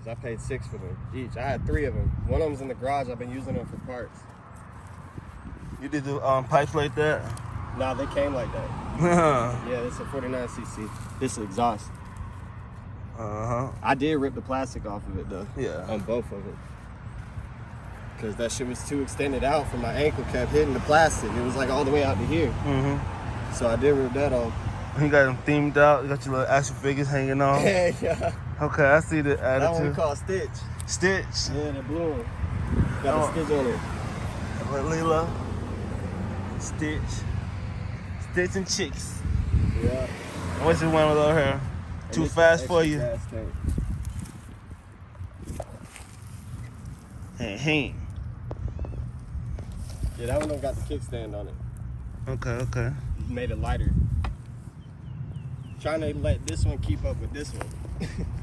I paid $6 for them each. I had 3 of them. One of them's in the garage. I've been using them for parts. You did the pipes like that? Nah, they came like that. Yeah, it's a 49cc. This is exhaust. I did rip the plastic off of it though. Yeah. On both of it. Cause that shit was too extended out from my ankle, kept hitting the plastic. It was like all the way out to here. So I did rip that off. You got them themed out. You got your little action figures hanging on. Yeah. Okay, I see the attitude. That one we call Stitch. Stitch. Yeah, the blue one. Got a Stitch on it. Lila. Stitch. Stitch and Chicks. Yeah. What's the one over here? Too fast for you? Hey. Yeah, that one don't got the kickstand on it. Okay. Made it lighter. Trying to let this one keep up with this one.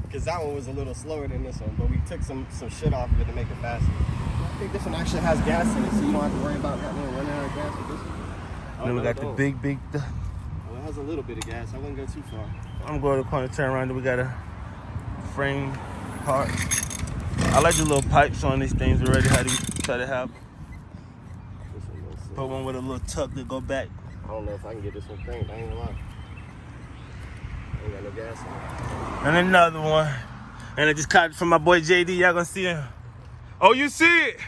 Because that one was a little slower than this one, but we took some shit off of it to make it faster. I think this one actually has gas in it, so you don't have to worry about that one running out of gas with this one. Then we got the big. Well, it has a little bit of gas. I wouldn't go too far. I'm going to the corner, turn around, then we got a frame part. I like the little pipes on these things already, how do you try to have. Put one with a little tuck to go back. I don't know if I can get this one cranked, I ain't gonna lie. I ain't got no gas in it. And another one. And I just caught it from my boy JD, y'all gonna see him. Oh, you see it?